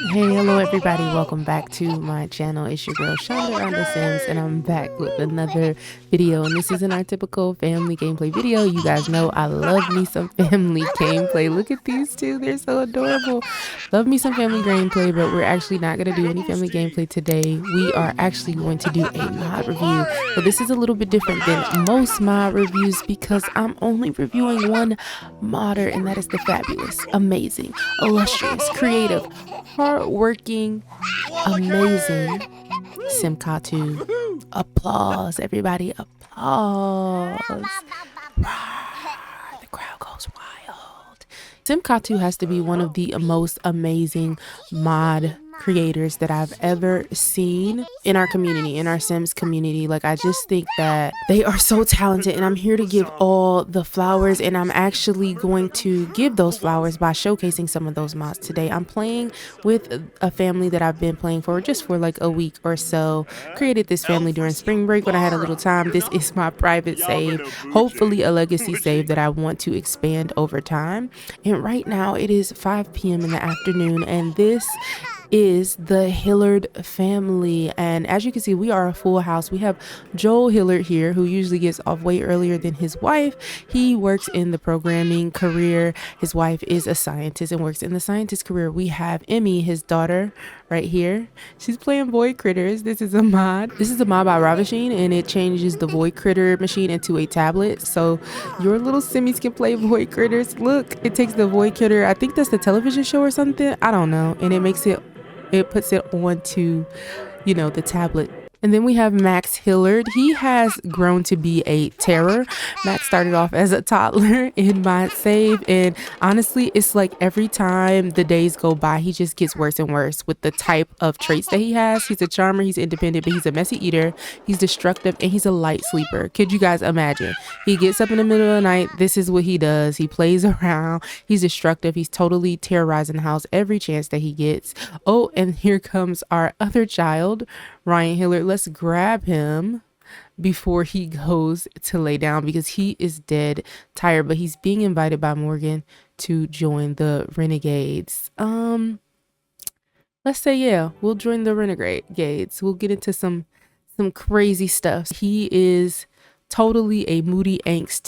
Hey, hello everybody, welcome back to my channel. It's your girl chandarondasims, and I'm back with another video, and this isn't our typical family gameplay video. You guys know I love me some family gameplay. Look at these two, they're so adorable. Love me some family gameplay, but we're actually not going to do any family gameplay today. We are actually going to do a mod review. So this is a little bit different than most mod reviews because I'm only reviewing one modder, and that is the fabulous, amazing, illustrious, creative, hardworking, amazing simkatu. Applause, everybody, applause. The crowd goes wild. Simkatu has to be one of the most amazing mod creators that I've ever seen in our community, in our Sims community. Like, I just think that they are so talented, and I'm here to give all the flowers, and I'm actually going to give those flowers by showcasing some of those mods today. I'm playing with a family that I've been playing for just for like a week or so. Created this family during spring break when I had a little time. This is my private save, hopefully a legacy save that I want to expand over time. And right now it is 5 p.m. in the afternoon, and this is the Hillard family, and as you can see, we are a full house. We have Joel Hillard here, who usually gets off way earlier than his wife. He works in the programming career. His wife is a scientist and works in the scientist career. We have Emmy, his daughter, right here. She's playing Voidcritters. This is a mod by Ravasheen, and it changes the Voidcritter machine into a tablet, so your little simmies can play Voidcritters. Look, it takes the Voidcritter, I think that's the television show or something, I don't know, and it puts it onto, you know, the tablet. And then we have Max Hillard. He has grown to be a terror. Max started off as a toddler in my save, and honestly, it's like every time the days go by, he just gets worse and worse with the type of traits that he has. He's a charmer, he's independent, but he's a messy eater, he's destructive, and he's a light sleeper. Could you guys imagine? He gets up in the middle of the night, this is what he does. He plays around, he's destructive, he's totally terrorizing the house every chance that he gets. Oh, and here comes our other child, Ryan Hillard. Let's grab him before he goes to lay down because he is dead tired, but he's being invited by Morgan to join the Renegades. Let's say, yeah, we'll join the Renegades. We'll get into some crazy stuff. He is totally a moody angst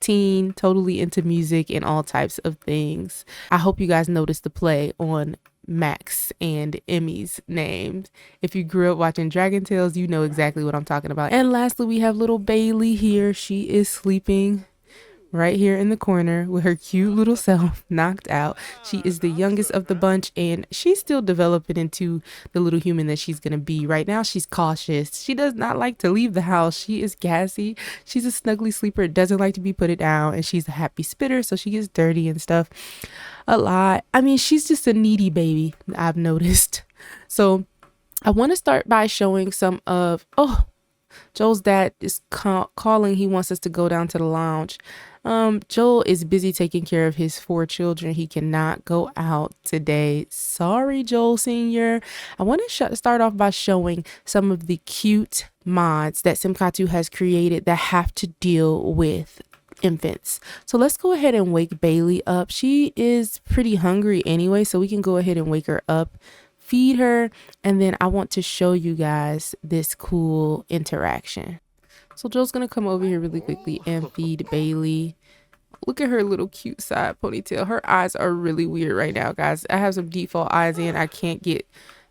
teen, totally into music and all types of things. I hope you guys noticed the play on Max and Emmy's names. If you grew up watching Dragon Tales, you know exactly what I'm talking about. And lastly, we have little Bailey here. She is sleeping right here in the corner with her cute little self knocked out. She is the youngest of the bunch, and she's still developing into the little human that she's gonna be. Right now she's cautious. She does not like to leave the house. She is gassy. She's a snuggly sleeper, doesn't like to be put it down, and she's a happy spitter, so she gets dirty and stuff a lot. I mean, she's just a needy baby, I've noticed. So I want to start by showing some of, oh, Joel's dad is calling. He wants us to go down to the lounge. Joel is busy taking care of his 4 children. He cannot go out today. Sorry, Joel Sr. I want to start off by showing some of the cute mods that simkatu has created that have to deal with infants. So let's go ahead and wake Bailey up. She is pretty hungry anyway, so we can go ahead and wake her up, feed her, and then I want to show you guys this cool interaction. So Joel's gonna come over here really quickly and feed Bailey. Look at her little cute side ponytail. Her eyes are really weird right now, guys. I have some default eyes in. I can't get,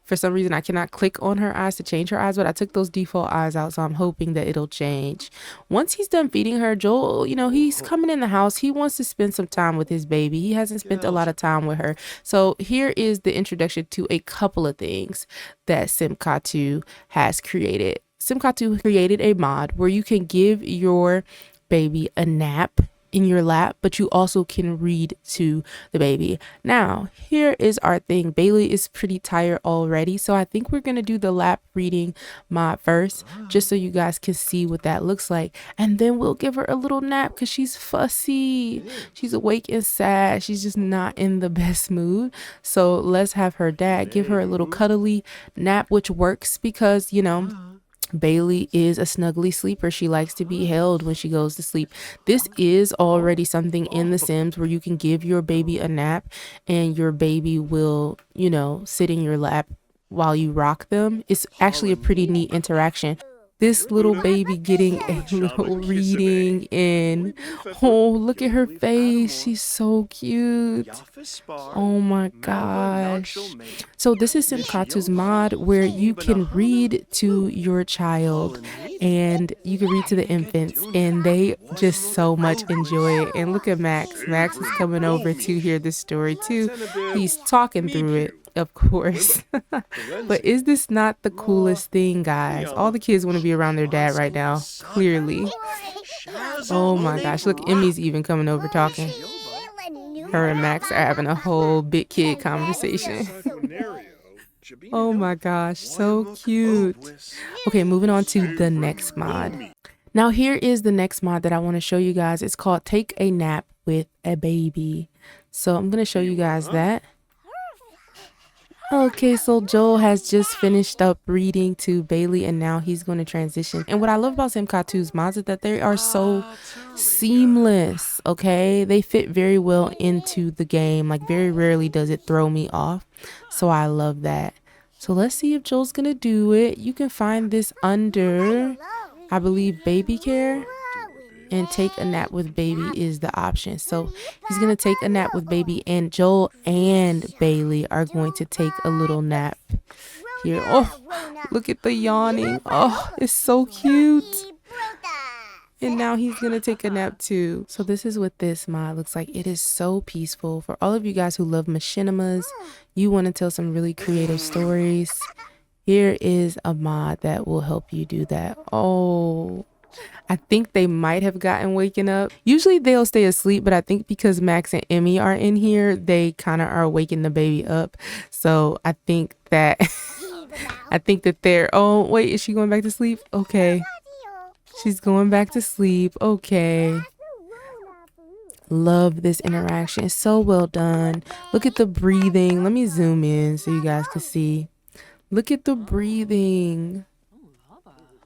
for some reason, I cannot click on her eyes to change her eyes, but I took those default eyes out, so I'm hoping that it'll change. Once he's done feeding her, Joel, you know, he's coming in the house. He wants to spend some time with his baby. He hasn't spent a lot of time with her. So here is the introduction to a couple of things that simkatu has created. Simkatu created a mod where you can give your baby a nap in your lap, but you also can read to the baby. Now, here is our thing. Bailey is pretty tired already, so I think we're gonna do the lap reading mod first, just so you guys can see what that looks like, and then we'll give her a little nap because she's fussy. She's awake and sad. She's just not in the best mood. So let's have her dad give her a little cuddly nap, which works because, you know, Bailey is a snuggly sleeper. She likes to be held when she goes to sleep. This is already something in The Sims where you can give your baby a nap and your baby will, you know, sit in your lap while you rock them. It's actually a pretty neat interaction. This little baby getting a little reading in. Oh, look at her face. She's so cute. Oh my gosh. So this is Simkatu's mod where you can read to your child and you can read to the infants and they just so much enjoy it. And look at Max. Max is coming over to hear this story too. He's talking through it, of course. But is this not the coolest thing, guys? All the kids want to be around their dad right now, clearly. Oh my gosh, look, Emmy's even coming over talking. Her and Max are having a whole big kid conversation. Oh my gosh, so cute. Okay, moving on to the next mod. Now here is the next mod that I want to show you guys. It's called Take a Nap with a Baby. So I'm going to show you guys that. Okay, so Joel has just finished up reading to Bailey and now he's going to transition. And what I love about Simkatu's mods is that they are so seamless, okay? They fit very well into the game. Like very rarely does it throw me off. So I love that. So let's see if Joel's going to do it. You can find this under, I believe, baby care. And take a nap with baby is the option. So he's going to take a nap with baby and Joel and Bailey are going to take a little nap here. Oh, look at the yawning. Oh, it's so cute. And now he's going to take a nap too. So this is what this mod looks like. It is so peaceful. For all of you guys who love machinimas, you want to tell some really creative stories. Here is a mod that will help you do that. Oh, I think they might have gotten waken up. Usually they'll stay asleep, but I think because Max and Emmy are in here, they kind of are waking the baby up. So I think that they're, oh wait, is she going back to sleep? Okay. She's going back to sleep. Okay. Love this interaction. It's so well done. Look at the breathing. Let me zoom in so you guys can see. Look at the breathing.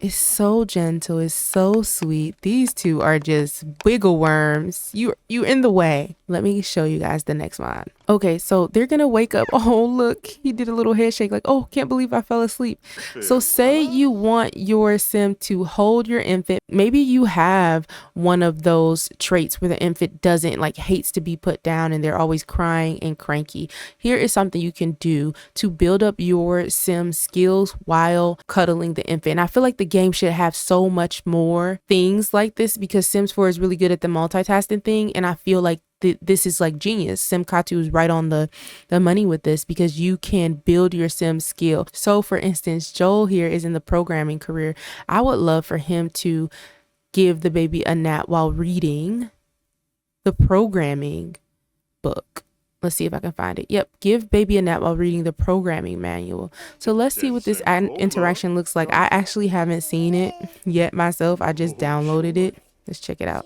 It's so gentle. It's so sweet. These two are just wiggle worms. You're in the way. Let me show you guys the next mod. Okay, so they're gonna wake up. Oh, look, he did a little head shake like, oh, can't believe I fell asleep. So say you want your sim to hold your infant. Maybe you have one of those traits where the infant doesn't like hates to be put down and they're always crying and cranky. Here is something you can do to build up your sim skills while cuddling the infant. And I feel like the game should have so much more things like this because Sims 4 is really good at the multitasking thing. And I feel like this is like genius. Simkatu is right on the money with this because you can build your sim skill. So for instance, Joel here is in the programming career. I would love for him to give the baby a nap while reading the programming book. Let's see if I can find it. Yep. Give baby a nap while reading the programming manual. So let's see what this interaction looks like. I actually haven't seen it yet myself. I just downloaded it. Let's check it out.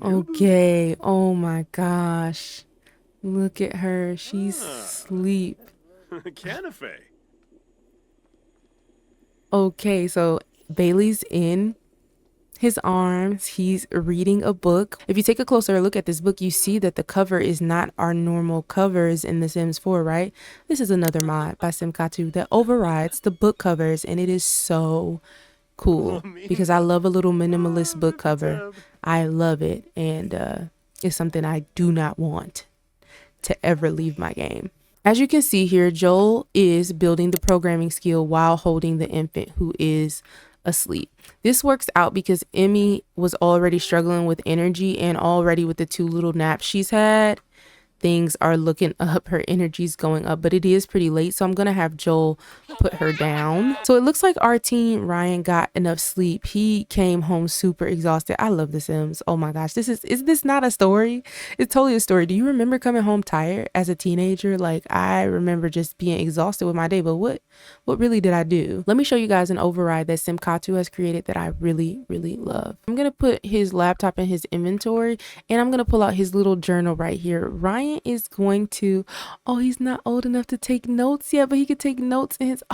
Okay. Oh my gosh. Look at her. She's asleep. Okay, so Bailey's in his arms. He's reading a book. If you take a closer look at this book, you see that the cover is not our normal covers in The Sims 4, right? This is another mod by Simkatu that overrides the book covers, and it is so cool because I love a little minimalist book cover. I love it, and it's something I do not want to ever leave my game. As you can see here, Joel is building the programming skill while holding the infant who is asleep. This works out because Emmy was already struggling with energy, and already with the 2 little naps she's had, things are looking up. Her energy's going up, but it is pretty late, so I'm gonna have Joel put her down. So it looks like our teen Ryan got enough sleep. He came home super exhausted. I love The Sims. Oh my gosh, is this not a story? It's totally a story. Do you remember coming home tired as a teenager? Like, I remember just being exhausted with my day, but what really did I do? Let me show you guys an override that Simkatu has created that I really love. I'm gonna put his laptop in his inventory, and I'm gonna pull out his little journal right here. Ryan Ryan is going to, oh, he's not old enough to take notes yet, but he could take notes in his,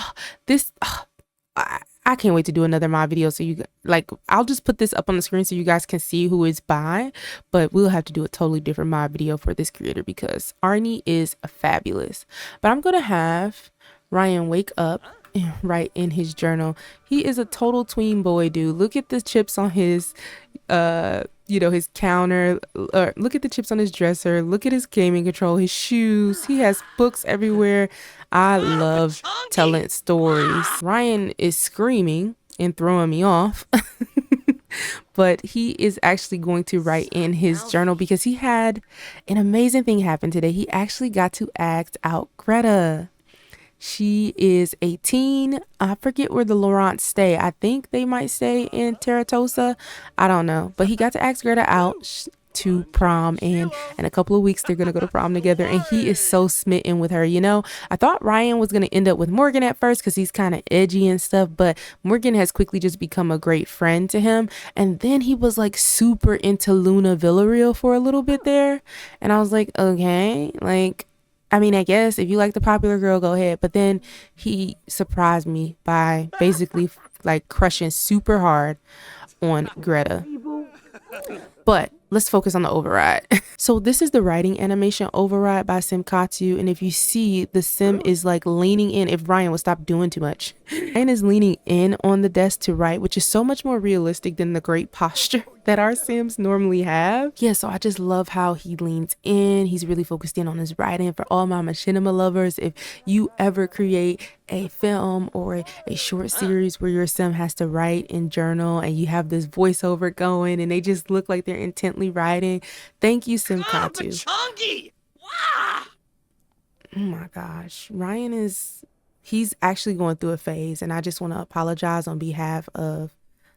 I can't wait to do another mod video. So you like, I'll just put this up on the screen so you guys can see who is by, but we'll have to do a totally different mod video for this creator because Arnie is fabulous. But I'm going to have Ryan wake up and write in his journal. He is a total tween boy, dude. Look at the chips on his, his counter. Look at the chips on his dresser. Look at his gaming control, his shoes. He has books everywhere. I love telling stories. Ryan is screaming and throwing me off. But he is actually going to write in his journal because he had an amazing thing happen today. He actually got to act out Greta. She is 18. I forget where the Laurents stay. I think they might stay in Terratosa. I don't know. But he got to ask Greta out to prom, and in a couple of weeks they're gonna go to prom together, and he is so smitten with her. You know, I thought Ryan was gonna end up with Morgan at first because he's kind of edgy and stuff, but Morgan has quickly just become a great friend to him. And then he was like super into Luna Villarreal for a little bit there, and I was like, okay, like, I mean, I guess if you like the popular girl, go ahead. But then he surprised me by basically like crushing super hard on Greta. But let's focus on the override. So this is the writing animation override by simkatu. And if you see, the sim is like leaning in. If Ryan would stop doing too much, Ryan is leaning in on the desk to write, which is so much more realistic than the great posture that our sims normally have. Yeah, so I just love how he leans in. He's really focused in on his writing. For all my machinima lovers, if you ever create a film or a short series where your sim has to write and journal and you have this voiceover going and they just look like they're intently writing, thank you, simkatu. Oh my gosh, Ryan he's actually going through a phase, and I just want to apologize on behalf of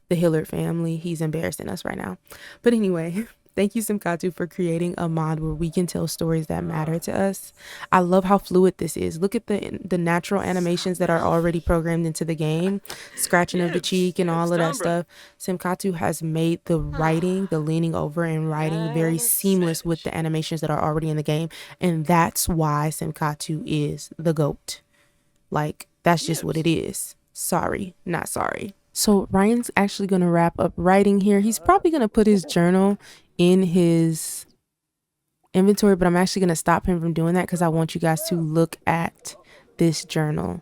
the Hillard family. He's embarrassing us right now. But anyway, thank you, simkatu, for creating a mod where we can tell stories that matter to us. I love how fluid this is. Look at the natural animations that are already programmed into the game, scratching of the cheek and all of that stuff. simkatu has made the writing, the leaning over and writing, very seamless with the animations that are already in the game, and that's why simkatu is the GOAT. Like, that's just what it is. Sorry, not sorry. So Ryan's actually going to wrap up writing here. He's probably going to put his journal in his inventory, but I'm actually going to stop him from doing that because I want you guys to look at this journal.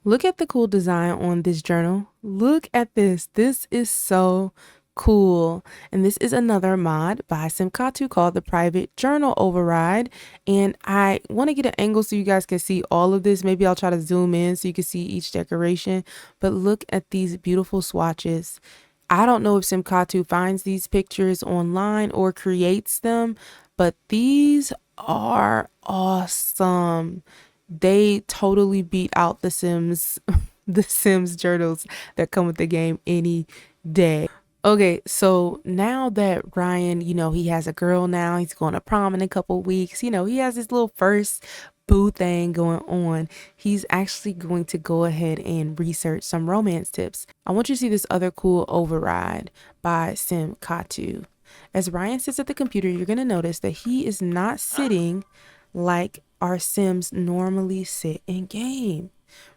Look at the cool design on this journal. Look at this. This is so cool. And this is another mod by simkatu called the Private Journal Override. And I want to get an angle so you guys can see all of this. Maybe I'll try to zoom in so you can see each decoration. But look at these beautiful swatches. I don't know if simkatu finds these pictures online or creates them, but these are awesome. They totally beat out the Sims, the Sims journals that come with the game any day. Okay, so now that Ryan, he has a girl now, he's going to prom in a couple weeks, he has his little first boo thing going on. He's actually going to go ahead and research some romance tips. I want you to see this other cool override by simkatu. As Ryan sits at the computer, you're going to notice that he is not sitting like our Sims normally sit in game.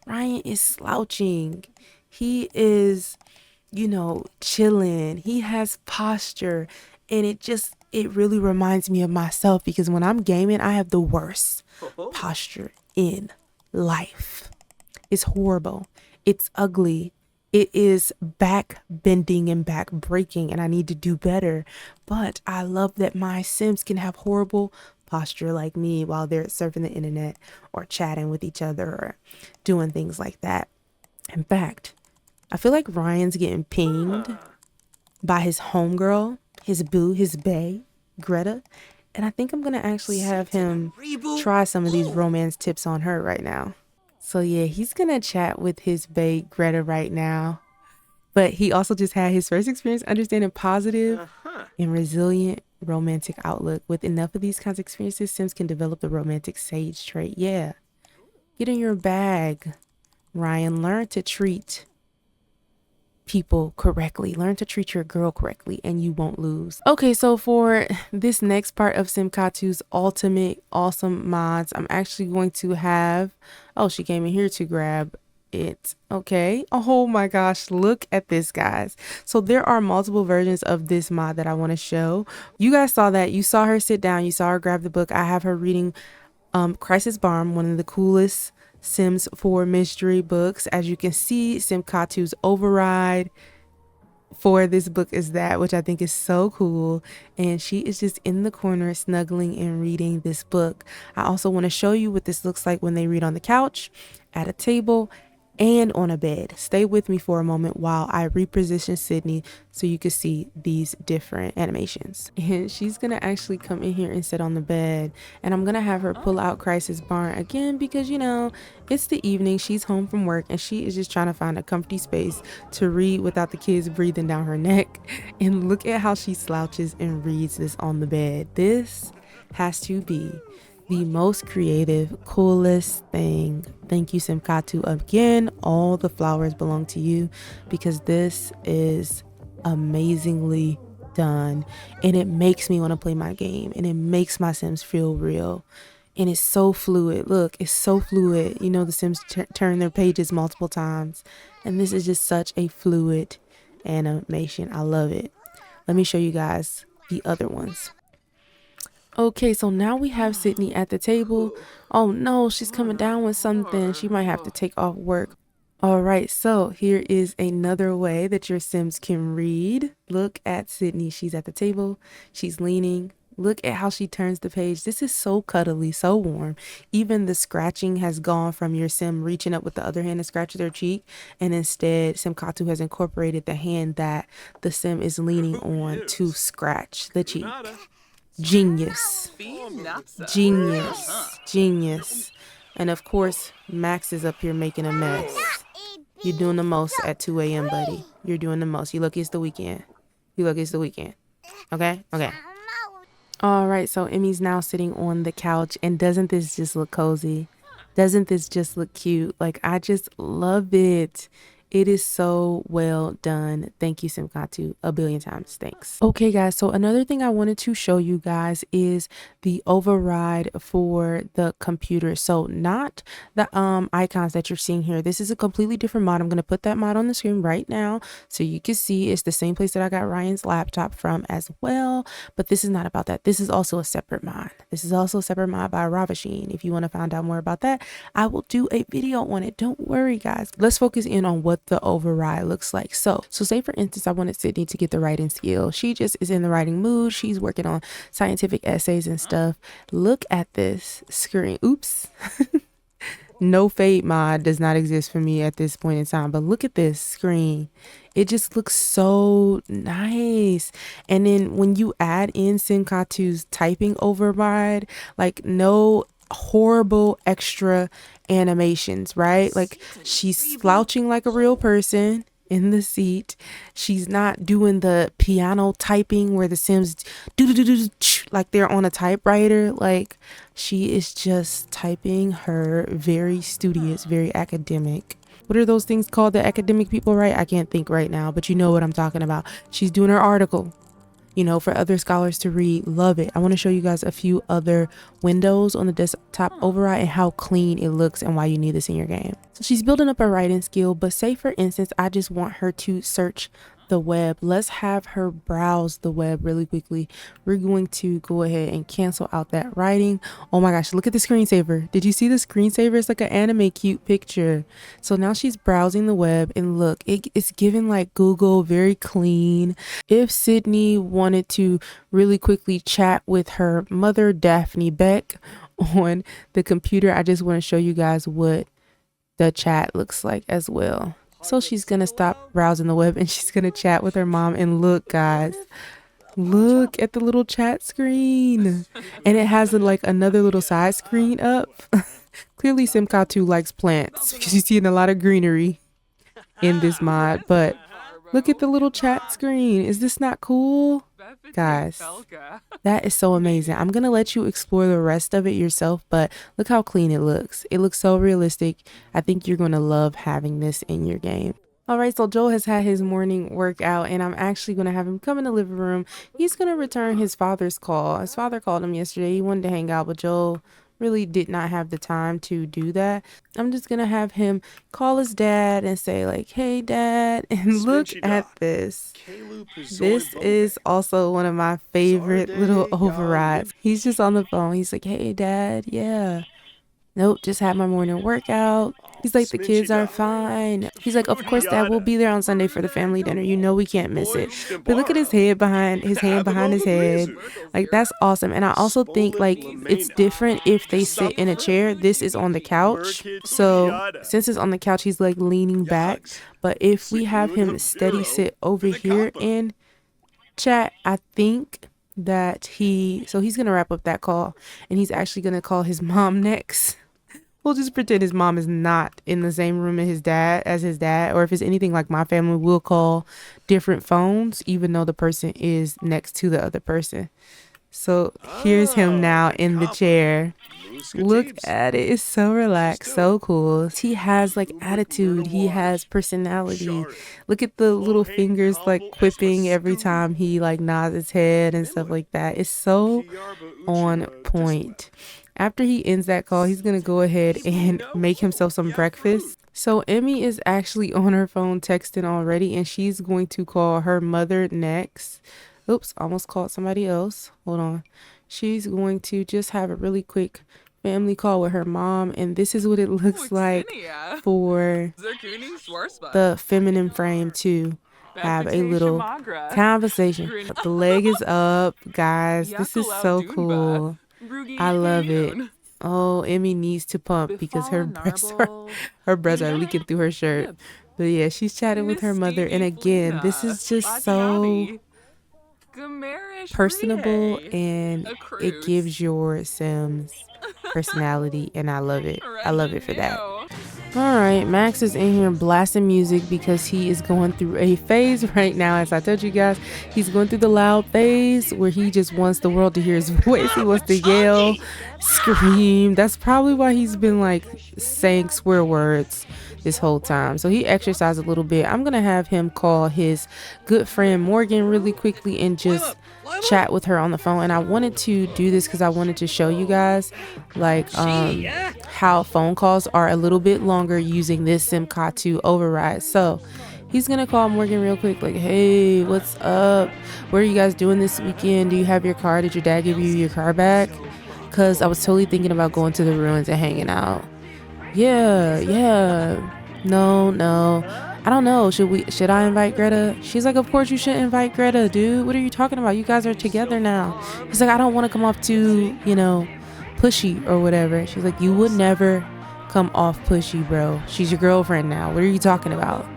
Ryan is slouching. He is, chilling. He has posture, and it really reminds me of myself because when I'm gaming, I have the worst posture in life. It's horrible. It's ugly. It is back bending and back breaking, and I need to do better. But I love that my Sims can have horrible posture like me while they're surfing the internet or chatting with each other or doing things like that. In fact, I feel like Ryan's getting pinged by his homegirl, his boo, his bae, Greta. And I think I'm going to actually have him try some of these romance tips on her right now. So yeah, he's going to chat with his bae, Greta, right now. But he also just had his first experience understanding positive and resilient romantic outlook. With enough of these kinds of experiences, Sims can develop the romantic sage trait. Yeah. Get in your bag, Ryan. Learn to treat people correctly. Learn to treat your girl correctly and you won't lose. Okay, so for this next part of simkatu's ultimate awesome mods, I'm actually going to have, oh, she came in here to grab it. Okay, oh my gosh, look at this, guys. So there are multiple versions of this mod that I want to show. You guys saw that. You saw her sit down, you saw her grab the book. I have her reading Crisis Barm, one of the coolest Sims 4 mystery books. As you can see, simkatu's override for this book is that, which I think is so cool, and she is just in the corner snuggling and reading this book. I also want to show you what this looks like when they read on the couch, at a table, and on a bed. Stay with me for a moment while I reposition Sydney so you can see these different animations. And she's gonna actually come in here and sit on the bed, and I'm gonna have her pull out Crisis Barn again because, you know, it's the evening, she's home from work, and she is just trying to find a comfy space to read without the kids breathing down her neck. And look at how she slouches and reads this on the bed. This has to be the most creative, coolest thing. Thank you, simkatu, again. All the flowers belong to you because this is amazingly done, and it makes me want to play my game, and it makes my Sims feel real, and it's so fluid. Look, it's so fluid. You know, the Sims turn their pages multiple times, and this is just such a fluid animation. I love it. Let me show you guys the other ones. Okay, so now we have Sydney at the table. Oh no, she's coming down with something. She might have to take off work. All right, so here is another way that your Sims can read. Look at Sydney. She's at the table. She's leaning. Look at how she turns the page. This is so cuddly, so warm. Even the scratching has gone from your Sim reaching up with the other hand to scratch their cheek, and instead simkatu has incorporated the hand that the Sim is leaning on to scratch the cheek. Genius. Genius. Genius. And of course, Max is up here making a mess. You're doing the most at 2 a.m., buddy. You're doing the most. You look, it's the weekend. You look, it's the weekend. Okay? Okay. All right, so Emmy's now sitting on the couch, and doesn't this just look cozy? Doesn't this just look cute? Like, I just love it. It is so well done. Thank you, simkatu, a billion times. Thanks. Okay, guys, so another thing I wanted to show you guys is the override for the computer. So not the icons that you're seeing here. This is a completely different mod. I'm going to put that mod on the screen right now so you can see it's the same place that I got Ryan's laptop from as well. But this is not about that. This is also a separate mod. This is also a separate mod by Ravasheen. If you want to find out more about that, I will do a video on it. Don't worry, guys. Let's focus in on what the override looks like. So say for instance, I wanted Sydney to get the writing skill. She just is in the writing mood. She's working on scientific essays and stuff. Look at this screen. Oops. No fade mod does not exist for me at this point in time, but look at this screen. It just looks so nice. And then when you add in simkatu's typing override, like no horrible extra animations, right? Like she's slouching like a real person in the seat. She's not doing the piano typing where the Sims do like they're on a typewriter. Like she is just typing her very studious, very academic. What are those things called? The academic people, right? I can't think right now, but you know what I'm talking about. She's doing her article, you know, for other scholars to read. Love it. I want to show you guys a few other windows on the desktop override and how clean it looks and why you need this in your game. So she's building up her writing skill, but say for instance, I just want her to search the web. Let's have her browse the web really quickly. We're going to go ahead and cancel out that writing. Oh my gosh, look at the screensaver. Did you see the screensaver? It's like an anime cute picture. So now she's browsing the web, and look, it's giving like Google, very clean. If Sydney wanted to really quickly chat with her mother, Daphne Beck, on the computer, I just want to show you guys what the chat looks like as well. So she's gonna stop browsing the web and she's gonna chat with her mom. And look, guys, look at the little chat screen, and it has like another little side screen up. Clearly simkatu likes plants because she's seeing a lot of greenery in this mod. But look at the little chat screen. Is this not cool? Guys, that is so amazing. I'm gonna let you explore the rest of it yourself, but look how clean it looks. It looks so realistic. I think you're gonna love having this in your game. All right, so Joel has had his morning workout, and I'm actually going to have him come in the living room. He's going to return his father's call. His father called him yesterday. He wanted to hang out, but Joel really did not have the time to do that. I'm just going to have him call his dad and say like, hey, dad, and look at this. This is also one of my favorite little overrides. He's just on the phone. He's like, hey, dad, yeah. Nope, just had my morning workout. He's like, the kids are fine. He's like, of course, Dad, we'll be there on Sunday for the family dinner. You know we can't miss it. But look at his head behind his hand behind his head. Like, that's awesome. And I also think like it's different if they sit in a chair. This is on the couch. So since it's on the couch, he's like leaning back. But if we have him steady sit over here in chat, I think that he's gonna wrap up that call, and he's actually gonna call his mom next. We'll just pretend his mom is not in the same room as his dad, or if it's anything like my family, we'll call different phones, even though the person is next to the other person. So here's him now in the chair. Look at it. It's so relaxed, so cool. He has like attitude. He has personality. Look at the little fingers like quipping every time he like nods his head and stuff like that. It's so on point. After he ends that call, he's going to go ahead and make himself some breakfast. So Emmy is actually on her phone texting already, and she's going to call her mother next. Oops, almost called somebody else. Hold on. She's going to just have a really quick family call with her mom, and this is what it looks like for the feminine frame to have a little conversation. The leg is up, guys. This is so cool. I love it. Oh, Emmy needs to pump because her breasts are leaking through her shirt. But yeah, she's chatting with her mother, and again, this is just so personable, and it gives your Sims personality, and I love it. I love it for that. All right, Max is in here blasting music because he is going through a phase right now. As I told you guys, he's going through the loud phase where he just wants the world to hear his voice. He wants to yell, scream. That's probably why he's been like saying swear words this whole time. So he exercised a little bit. I'm gonna have him call his good friend Morgan really quickly and just chat with her on the phone. And I wanted to do this because I wanted to show you guys like how phone calls are a little bit longer using this simkatu override. So he's gonna call Morgan real quick, like, hey, what's up? What are you guys doing this weekend? Do you have your car? Did your dad give you your car back? Because I was totally thinking about going to the ruins and hanging out. Yeah. No. I don't know. Should I invite Greta? She's like, of course you should invite Greta, dude. What are you talking about? You guys are together now. He's like, I don't want to come off too, pushy or whatever. She's like, you would never come off pushy, bro. She's your girlfriend now. What are you talking about?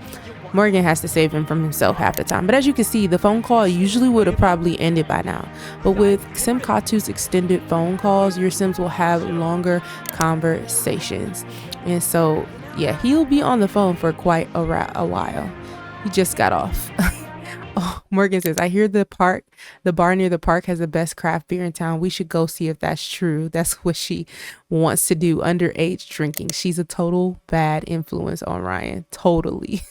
Morgan has to save him from himself half the time. But as you can see, the phone call usually would have probably ended by now. But with simkatu's extended phone calls, your Sims will have longer conversations. And so, yeah, he'll be on the phone for quite a while. He just got off. Oh, Morgan says, I hear the bar near the park has the best craft beer in town. We should go see if that's true. That's what she wants to do, underage drinking. She's a total bad influence on Ryan. Totally.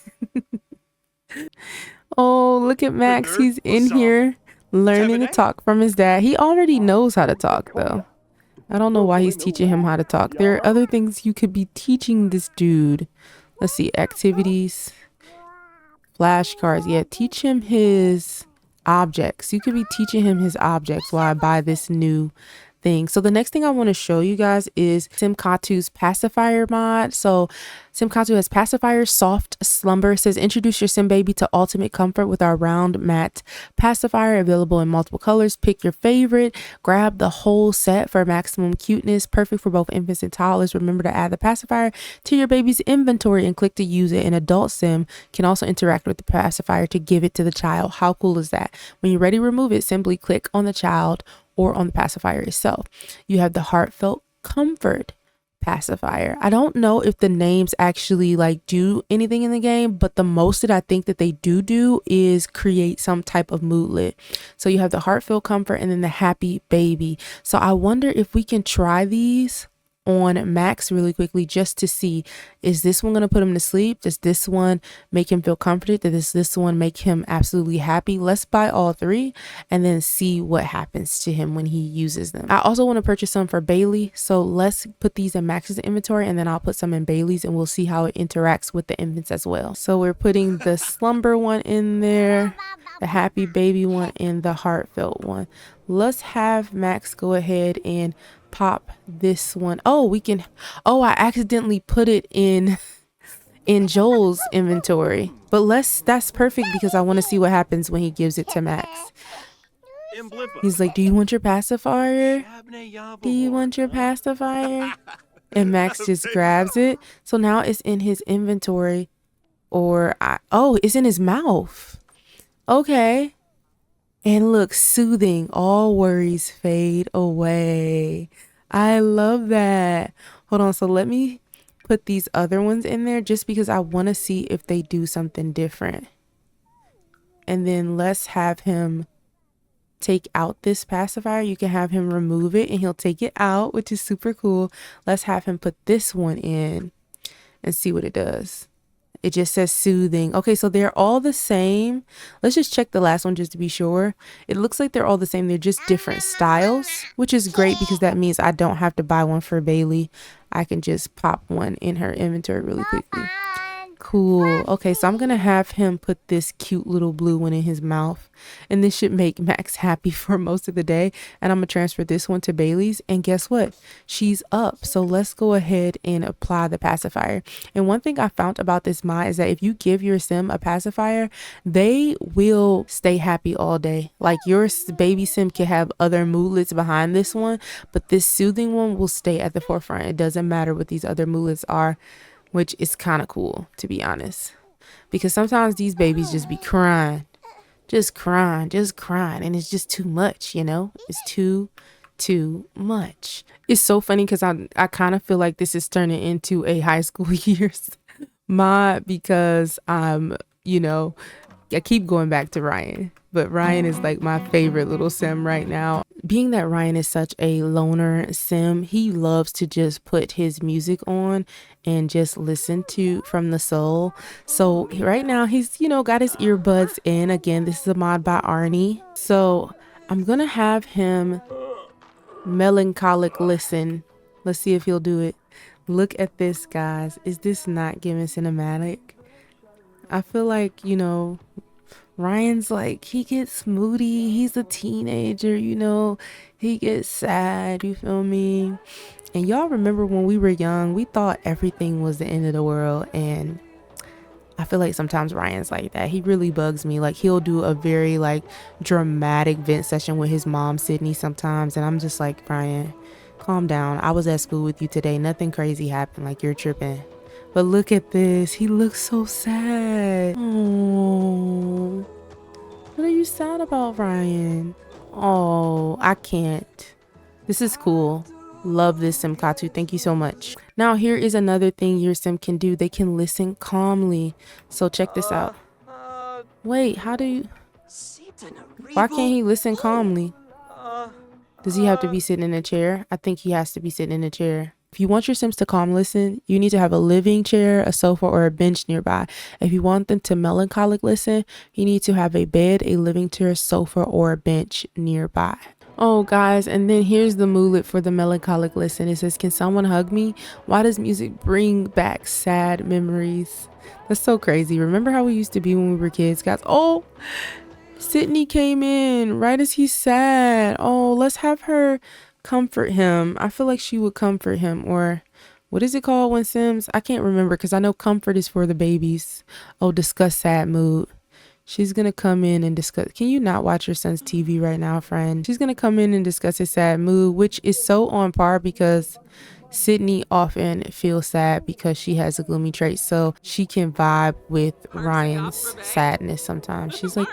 Oh, look at Max. He's in here learning to talk from his dad. He already knows how to talk, though. I don't know why he's teaching him how to talk. There are other things you could be teaching this dude. Let's see, activities, flashcards. Yeah, teach him his objects. You could be teaching him his objects while I buy this new thing. So the next thing I want to show you guys is simkatu's pacifier mod. So simkatu has pacifier soft slumber. It says introduce your sim baby to ultimate comfort with our round matte pacifier, available in multiple colors. Pick your favorite, grab the whole set for maximum cuteness, perfect for both infants and toddlers. Remember to add the pacifier to your baby's inventory and click to use it. An adult sim can also interact with the pacifier to give it to the child. How cool is that? When you're ready to remove it, simply click on the child or on the pacifier itself. You have the heartfelt comfort pacifier. I don't know if the names actually like do anything in the game, but the most that I think that they do is create some type of moodlet. So you have the heartfelt comfort and then the happy baby. So I wonder if we can try these on Max really quickly just to see, is this one going to put him to sleep? Does this one make him feel comforted? Does this one make him absolutely happy? Let's buy all three and then see what happens to him when he uses them. I also want to purchase some for Bailey, so let's put these in Max's inventory and then I'll put some in Bailey's and we'll see how it interacts with the infants as well. So we're putting the slumber one in there, the happy baby one, and the heartfelt one. Let's have Max go ahead and pop this one. Oh, we can, oh, I accidentally put it in Joel's inventory, but that's perfect because I want to see what happens when he gives it to Max. He's like, do you want your pacifier? Do you want your pacifier? And Max just grabs it. So now it's in his inventory, or oh, it's in his mouth. Okay. And look, soothing, all worries fade away. I love that. Hold on, so let me put these other ones in there just because I want to see if they do something different. And then let's have him take out this pacifier. You can have him remove it and he'll take it out, which is super cool. Let's have him put this one in and see what it does. It just says soothing. Okay, so they're all the same. Let's just check the last one just to be sure. It looks like they're all the same. They're just different styles, which is great because that means I don't have to buy one for Bailey. I can just pop one in her inventory really quickly. Cool. Okay, so I'm gonna have him put this cute little blue one in his mouth, and this should make Max happy for most of the day. And I'm gonna transfer this one to Bailey's, and guess what, she's up. So let's go ahead and apply the pacifier. And one thing I found about this mod is that if you give your sim a pacifier, they will stay happy all day. Like your baby sim can have other moodlets behind this one, but this soothing one will stay at the forefront. It doesn't matter what these other moodlets are, which is kind of cool, to be honest, because sometimes these babies just be crying, just crying, and it's just too much, you know. It's too much. It's so funny because I kind of feel like this is turning into a high school years mod because you know, I keep going back to Ryan, but Ryan is like my favorite little sim right now. Being that Ryan is such a loner sim, he loves to just put his music on and just listen to from the soul. So right now he's, you know, got his earbuds in. Again, this is a mod by Arnie. So I'm gonna have him melancholic listen. Let's see if he'll do it. Look at this, guys. Is this not giving cinematic? I feel like, you know, Ryan's like, he gets moody, he's a teenager, you know, he gets sad, you feel me? And y'all remember when we were young, we thought everything was the end of the world, and I feel like sometimes Ryan's like that. He really bugs me. Like, he'll do a very like dramatic vent session with his mom Sydney sometimes, and I'm just like, Ryan, calm down. I was at school with you today, nothing crazy happened, like you're tripping. But look at this. He looks so sad. Oh, what are you sad about, Ryan? Oh, I can't. This is cool. Love this, simkatu. Thank you so much. Now, here is another thing your sim can do. They can listen calmly. So check this out. Wait, how do you... Why can't he listen calmly? Does he have to be sitting in a chair? I think he has to be sitting in a chair. If you want your sims to calm listen, you need to have a living chair, a sofa, or a bench nearby. If you want them to melancholic listen, you need to have a bed, a living chair, sofa, or a bench nearby. Oh, guys, and then here's the moodlet for the melancholic listen. It says, can someone hug me? Why does music bring back sad memories? That's so crazy. Remember how we used to be when we were kids, guys? Oh, Sydney came in right as he's sad. Oh, let's have her comfort him. I feel like she would comfort him, or what is it called when sims? I can't remember because I know comfort is for the babies. Oh, discuss sad mood. She's gonna come in and discuss. Can you not watch your son's TV right now, friend? She's gonna come in and discuss his sad mood, which is so on par because Sydney often feels sad because she has a gloomy trait, so she can vibe with Ryan's sadness sometimes. She's like,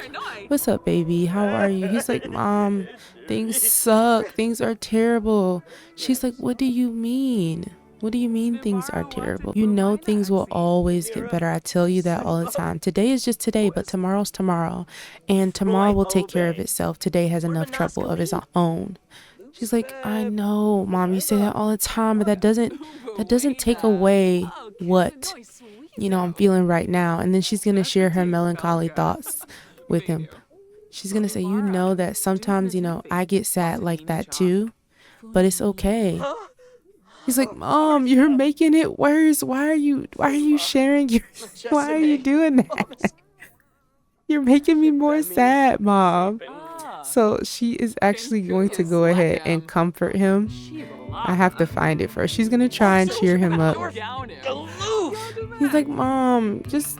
what's up, baby? How are you? He's like, Mom, things suck. Things are terrible. She's like, what do you mean? What do you mean things are terrible? You know things will always get better. I tell you that all the time. Today is just today, but tomorrow's tomorrow. And tomorrow will take care of itself. Today has enough trouble of its own. She's like, I know, Mom, you say that all the time, but that doesn't take away what, I'm feeling right now. And then she's gonna share her melancholy thoughts with him. She's gonna say, that sometimes, I get sad like that too, but it's okay. He's like, Mom, you're making it worse. Why are you sharing why are you doing that? You're making me more sad, Mom. So she is actually going to go ahead and comfort him. I have to find it first. She's gonna try and cheer him up. He's like, Mom, just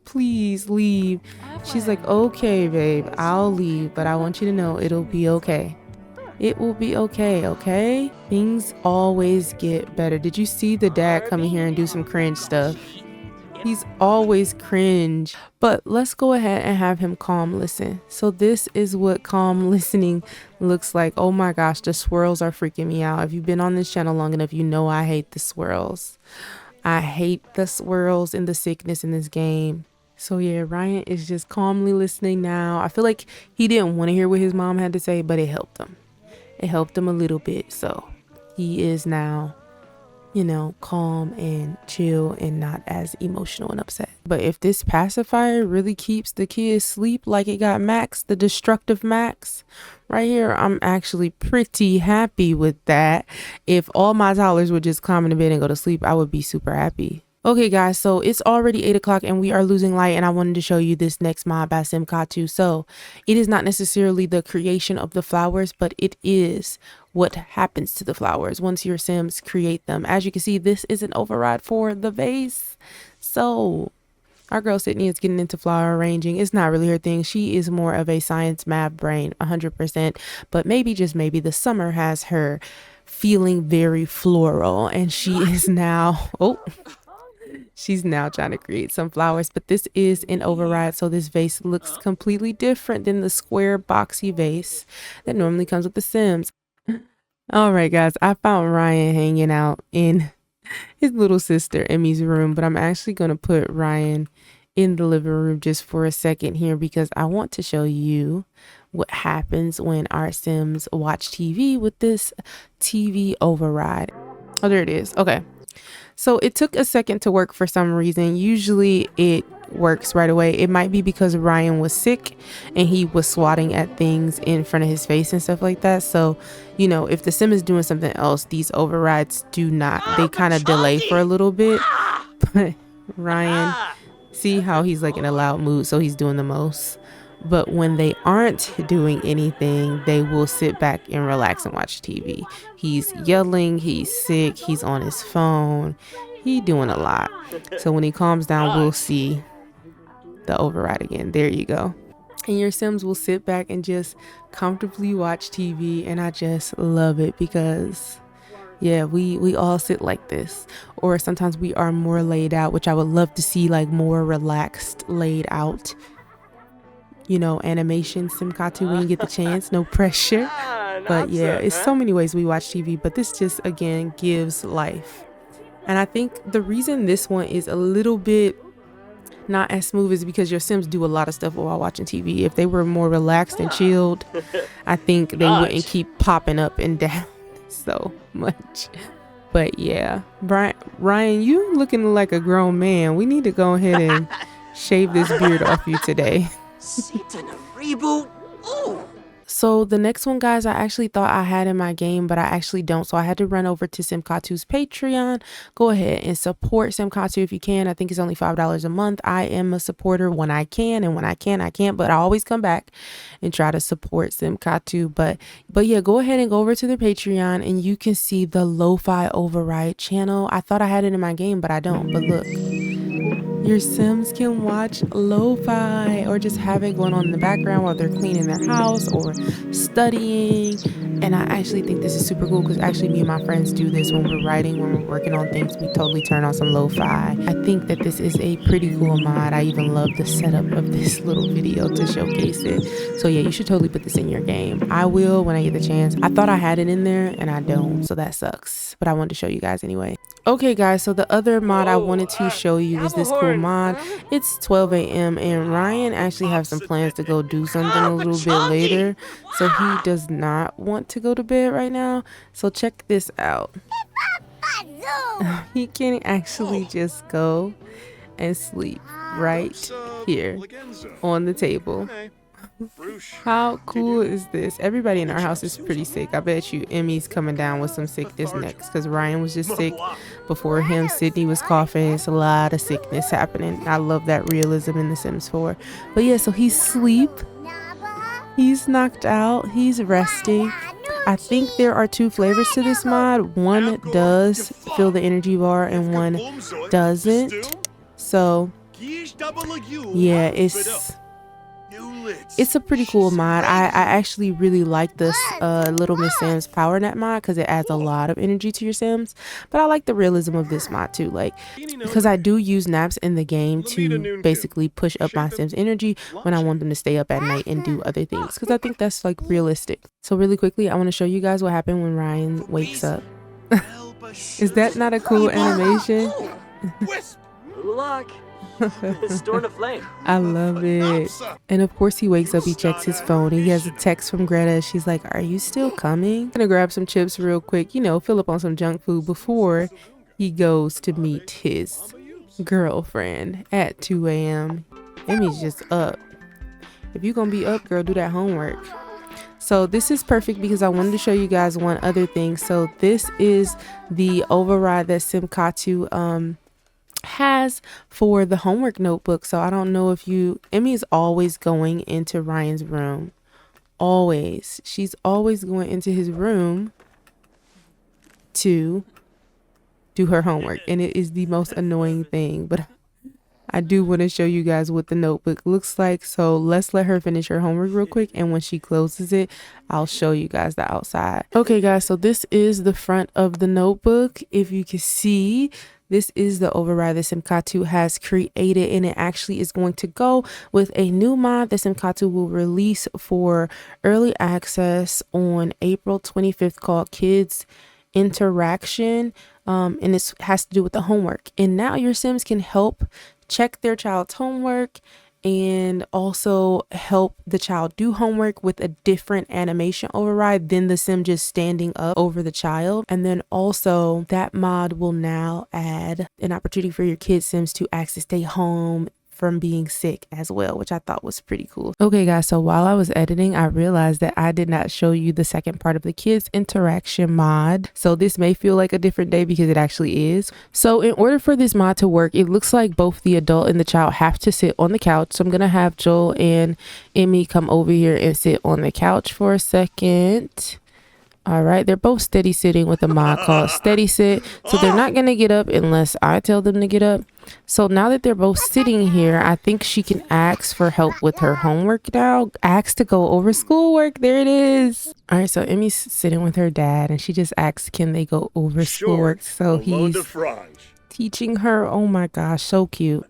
please leave. She's like, okay, babe, I'll leave, but I want you to know it'll be okay. It will be okay, okay? Things always get better. Did you see the dad come in here and do some cringe stuff? He's always cringe. But let's go ahead and have him calm listen. So this is what calm listening looks like. Oh my gosh, the swirls are freaking me out. If you've been on this channel long enough, you know I hate the swirls. I hate the swirls and the sickness in this game. So yeah, Ryan is just calmly listening now. I feel like he didn't want to hear what his mom had to say, but it helped him. It helped him a little bit. So he is now, calm and chill and not as emotional and upset. But if this pacifier really keeps the kids asleep like it got max, the destructive max right here, I'm actually pretty happy with that. If all my toddlers would just climb into bed and go to sleep, I would be super happy. Okay guys, so it's already 8 o'clock and we are losing light, and I wanted to show you this next mod by simkatu. So it is not necessarily the creation of the flowers, but it is what happens to the flowers once your sims create them. As you can see, this is an override for the vase. So our girl Sydney is getting into flower arranging. It's not really her thing. She is more of a science math brain, 100%, but maybe, just maybe, the summer has her feeling very floral, and she is now she's now trying to create some flowers. But this is an override, so this vase looks completely different than the square boxy vase that normally comes with the Sims. All right guys, I found Ryan hanging out in his little sister Emmy's room, but I'm actually going to put Ryan in the living room just for a second here because I want to show you what happens when our Sims watch TV with this TV override. Oh, there it is. Okay. So it took a second to work for some reason. Usually it works right away. It might be because Ryan was sick and he was swatting at things in front of his face and stuff like that. So, if the sim is doing something else, these overrides do not. They kind of delay for a little bit. But Ryan, see how he's like in a loud mood, so he's doing the most. But when they aren't doing anything, they will sit back and relax and watch TV. He's yelling, he's sick, he's on his phone, he's doing a lot. So when he calms down, we'll see the override again. There you go. And your Sims will sit back and just comfortably watch TV, and I just love it because yeah, we all sit like this, or sometimes we are more laid out, which I would love to see, like more relaxed, laid out, animation simkatu when you get the chance, no pressure. But yeah, it's so many ways we watch TV, but this just again gives life. And I think the reason this one is a little bit not as smooth is because your Sims do a lot of stuff while watching TV. If they were more relaxed and chilled, I think they wouldn't keep popping up and down so much. But yeah, Ryan, you looking like a grown man. We need to go ahead and shave this beard off you today. Reboot. Ooh. So the next one, guys, I actually thought I had in my game, but I actually don't. So I had to run over to simkatu's Patreon. Go ahead and support simkatu if you can. I think it's only $5 a month. I am a supporter when I can, and when I can't, I can't. But I always come back and try to support simkatu. But yeah, go ahead and go over to their Patreon, and you can see the Lofi override channel. I thought I had it in my game, but I don't. But look. Your Sims can watch lo-fi or just have it going on in the background while they're cleaning their house or studying. And I actually think this is super cool because actually me and my friends do this when we're writing, when we're working on things. We totally turn on some lo-fi. I think that this is a pretty cool mod. I even love the setup of this little video to showcase it. So yeah, you should totally put this in your game. I will when I get the chance. I thought I had it in there and I don't, so that sucks. But I wanted to show you guys anyway. Okay guys, so the other mod I wanted to show you was this cool cool mod. It's 12 a.m. and Ryan actually has some plans to go do something a little bit later, so he does not want to go to bed right now. So check this out. He can actually just go and sleep right here on the table. How cool is this? Everybody in our house is pretty sick. I bet you Emmy's coming down with some sickness next, because Ryan was just sick before him. Sydney was coughing. It's a lot of sickness happening. I love that realism in The Sims 4. But yeah, so he's asleep. He's knocked out. He's resting. I think there are 2 flavors to this mod. One does fill the energy bar and one doesn't. So yeah, it's a pretty cool mod. I actually really like this Little Miss Sam's Power Nap mod, because it adds a lot of energy to your Sims. But I like the realism of this mod too, like, because I do use naps in the game to basically push up my Sims energy when I want them to stay up at night and do other things, because I think that's like realistic. So really quickly, I want to show you guys what happened when Ryan wakes up. Is that not a cool animation? Luck. Storm of flame. I love it. And of course he wakes up, he checks his phone, he has a text from Greta. She's like, are you still coming? I'm gonna grab some chips real quick, you know, fill up on some junk food before he goes to meet his girlfriend at 2 a.m. Emmy's just up. If you're gonna be up, girl, do that homework. So this is perfect because I wanted to show you guys one other thing. So this is the override that simkatu has for the homework notebook. So I don't know if Emmy is always going into Ryan's room. Always. She's always going into his room to do her homework. And it is the most annoying thing. But I do want to show you guys what the notebook looks like. So let's let her finish her homework real quick. And when she closes it, I'll show you guys the outside. Okay, guys. So this is the front of the notebook. If you can see, this is the override that simkatu has created, and it actually is going to go with a new mod that simkatu will release for early access on April 25th called Kids Interaction. And this has to do with the homework. And now your Sims can help check their child's homework and also help the child do homework with a different animation override than the Sim just standing up over the child. And then also that mod will now add an opportunity for your kids Sims to actually stay home from being sick as well, which I thought was pretty cool. Okay guys, so while I was editing, I realized that I did not show you the second part of the kids interaction mod. So this may feel like a different day because it actually is. So in order for this mod to work, it looks like both the adult and the child have to sit on the couch. So I'm gonna have Joel and Emmy come over here and sit on the couch for a second. All right, they're both steady sitting with a mod called steady sit, so they're not gonna get up unless I tell them to get up. So now that they're both sitting here, I think she can ask for help with her homework now. Ask to go over schoolwork. There it is. All right, so Emmy's sitting with her dad and she just asks, can they go over schoolwork? So he's teaching her. Oh my gosh, so cute.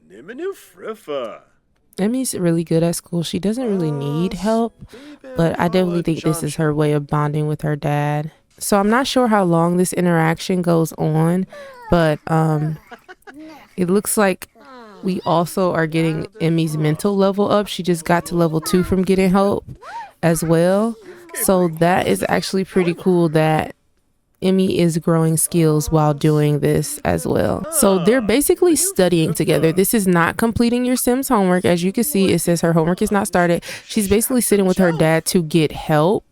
Emmy's really good at school. She doesn't really need help, but I definitely think this is her way of bonding with her dad. So I'm not sure how long this interaction goes on, but it looks like we also are getting Emmy's mental level up. She just got to level 2 from getting help as well. So that is actually pretty cool that Emmy is growing skills while doing this as well. So they're basically studying together. This is not completing your Sims homework. As you can see, it says her homework is not started. She's basically sitting with her dad to get help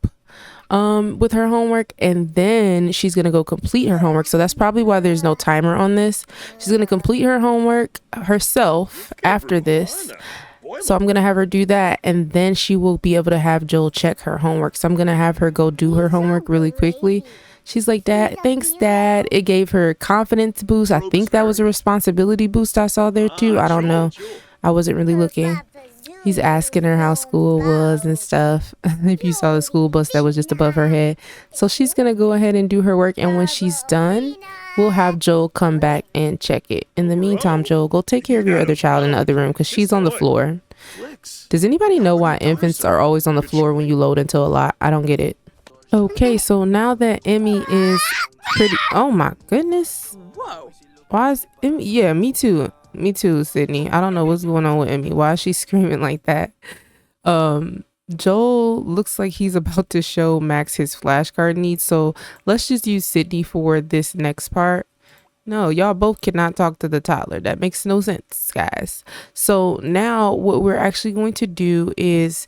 with her homework, and then she's gonna go complete her homework. So that's probably why there's no timer on this. She's gonna complete her homework herself after this. So I'm gonna have her do that, and then she will be able to have Joel check her homework. So I'm gonna have her go do her homework really quickly. She's like, Dad, thanks, Dad. It gave her confidence boost. I think that was a responsibility boost I saw there too. I don't know. I wasn't really looking. He's asking her how school was and stuff. If you saw the school bus that was just above her head. So she's going to go ahead and do her work. And when she's done, we'll have Joel come back and check it. In the meantime, Joel, go take care of your other child in the other room because she's on the floor. Does anybody know why infants are always on the floor when you load into a lot? I don't get it. Okay, so now that Emmy is pretty... Oh my goodness. Why is Emmy... Yeah, me too. Me too, Sydney. I don't know what's going on with Emmy. Why is she screaming like that? Joel looks like he's about to show Max his flashcard needs, so let's just use Sydney for this next part. No, y'all both cannot talk to the toddler. That makes no sense, guys. So now what we're actually going to do is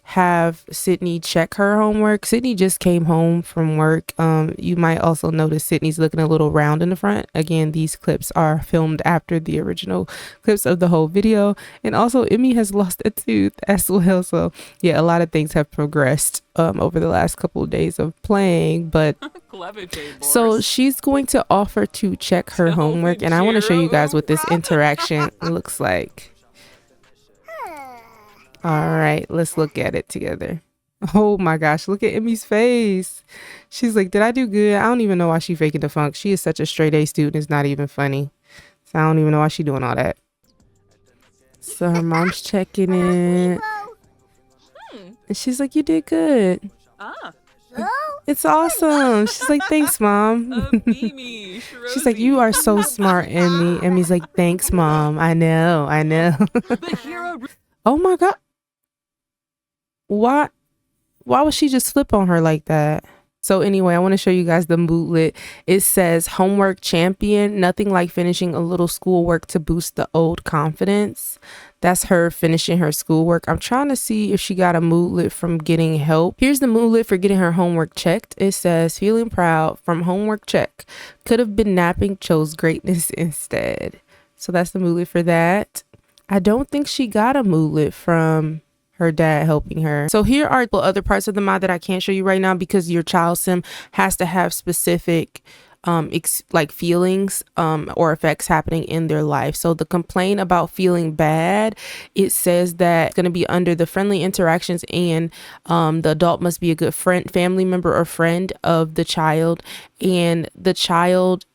have Sydney check her homework. Sydney just came home from work. You might also notice Sydney's looking a little round in the front. Again, these clips are filmed after the original clips of the whole video. And also Emmy has lost a tooth as well. So yeah, a lot of things have progressed over the last couple of days of playing. But so she's going to offer to check her homework, and I want to show you guys what this interaction looks like. All right, let's look at it together. Oh my gosh, look at Emmy's face. She's like, did I do good? I don't even know why she faking the funk. She is such a straight A student. It's not even funny. So I don't even know why she doing all that. So her mom's checking it. And she's like, you did good. It's awesome. She's like, thanks, Mom. She's like, you are so smart, Emmy. Emmy's like, thanks, Mom. I know. Oh my God. Why would she just flip on her like that? So anyway, I want to show you guys the moodlet. It says homework champion, nothing like finishing a little schoolwork to boost the old confidence. That's her finishing her schoolwork. I'm trying to see if she got a moodlet from getting help. Here's the moodlet for getting her homework checked. It says feeling proud from homework check. Could have been napping, chose greatness instead. So that's the moodlet for that. I don't think she got a moodlet from her dad helping her. So here are the other parts of the mod that I can't show you right now because your child sim has to have specific like feelings or effects happening in their life. So the complaint about feeling bad, it says that it's going to be under the friendly interactions, and the adult must be a good friend, family member or friend of the child, and the child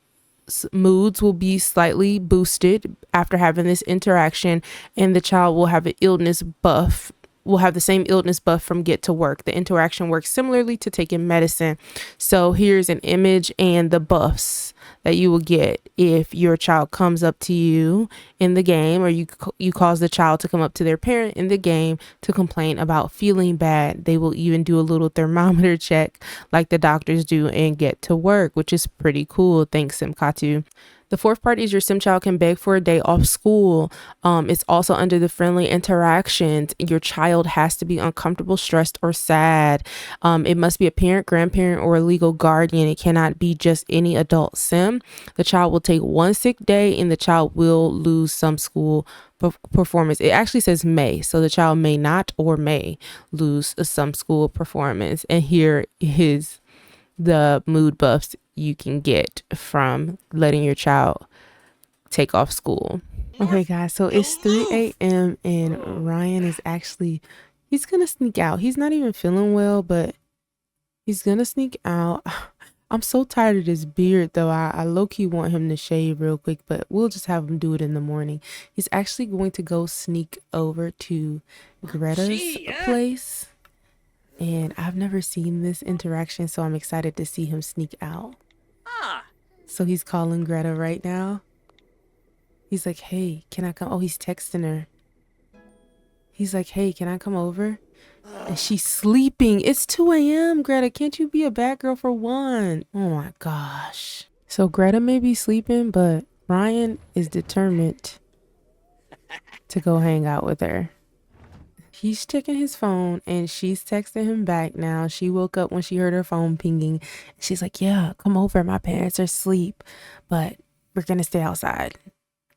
moods will be slightly boosted after having this interaction, and the child will have an illness buff, will have the same illness buff from get to work. The interaction works similarly to taking medicine. So here's an image and the buffs that you will get if your child comes up to you in the game, or you cause the child to come up to their parent in the game to complain about feeling bad. They will even do a little thermometer check like the doctors do and get to work, which is pretty cool. Thanks, simkatu. The fourth part is your sim child can beg for a day off school. It's also under the friendly interactions. Your child has to be uncomfortable, stressed, or sad. It must be a parent, grandparent, or a legal guardian. It cannot be just any adult sim. The child will take one sick day, and the child will lose some school performance. It actually says may, so the child may not or may lose some school performance. And here is the mood buffs you can get from letting your child take off school. Okay guys, so it's 3 a.m. and Ryan is actually, he's gonna sneak out. He's not even feeling well, but he's gonna sneak out. I'm so tired of this beard though. I low-key want him to shave real quick, but we'll just have him do it in the morning. He's actually going to go sneak over to Greta's place. And I've never seen this interaction, so I'm excited to see him sneak out. So he's calling Greta right now. He's like, hey, can I come? Oh, he's texting her. He's like, hey, can I come over? And she's sleeping. It's 2 a.m., Greta. Can't you be a bad girl for one? Oh my gosh. So Greta may be sleeping, but Ryan is determined to go hang out with her. He's checking his phone and she's texting him back now. She woke up when she heard her phone pinging. She's like, yeah, come over. My parents are asleep, but we're going to stay outside.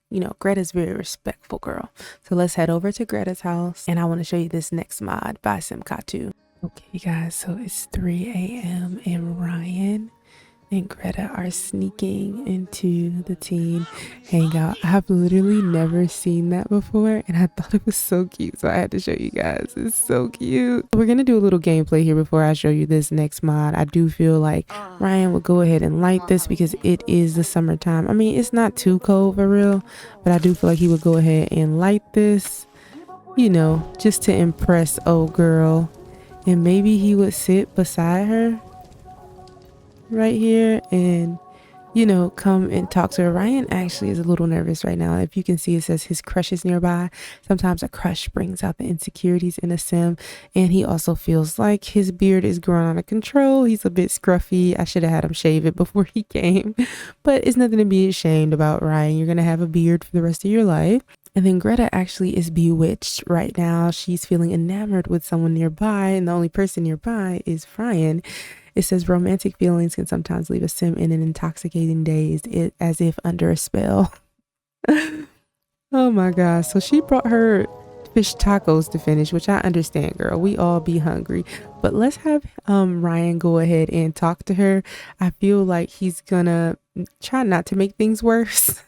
You know, Greta's a very respectful girl. So let's head over to Greta's house. And I want to show you this next mod by simkatu. Okay, guys, so it's 3 a.m. and Ryan and Greta are sneaking into the teen hangout. I have literally never seen that before, and I thought it was so cute, so I had to show you guys. It's so cute. We're gonna do a little gameplay here before I show you this next mod. I do feel like Ryan would go ahead and light this because it is the summertime. I mean, it's not too cold for real, but I do feel like he would go ahead and light this, you know, just to impress old girl. And maybe he would sit beside her right here and you know, come and talk to her. Ryan actually is a little nervous right now. If you can see, it says his crush is nearby. Sometimes a crush brings out the insecurities in a sim, and he also feels like his beard is growing out of control. He's a bit scruffy. I should have had him shave it before he came, but it's nothing to be ashamed about, Ryan. You're gonna have a beard for the rest of your life. And then Greta actually is bewitched right now. She's feeling enamored with someone nearby, and the only person nearby is Ryan. It says romantic feelings can sometimes leave a sim in an intoxicating daze, as if under a spell. Oh my gosh. So she brought her fish tacos to finish, which I understand, girl. We all be hungry. But let's have Ryan go ahead and talk to her. I feel like he's gonna try not to make things worse.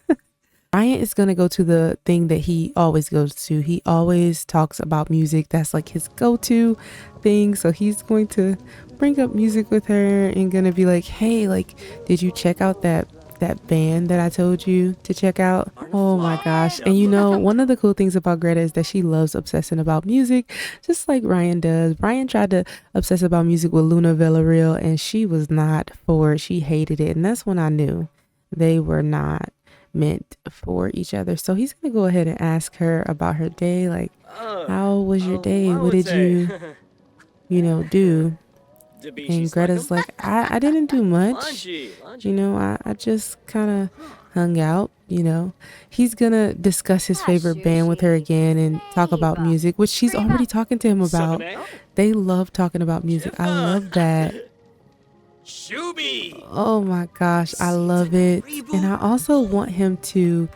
Ryan is going to go to the thing that he always goes to. He always talks about music. That's like his go-to thing. So he's going to bring up music with her and going to be like, hey, like, did you check out that band that I told you to check out? Oh my gosh. And you know, one of the cool things about Greta is that she loves obsessing about music, just like Ryan does. Ryan tried to obsess about music with Luna Villarreal, and she was not for it. She hated it. And that's when I knew they were not meant for each other. So he's gonna go ahead and ask her about her day, like, how was your day? What did you know, do? And Greta's like, I didn't do much, you know, I just kind of hung out, you know. He's gonna discuss his favorite band with her again and talk about music, which she's already talking to him about. They love talking about music. I love that. Oh my gosh, I love it. And I also want him to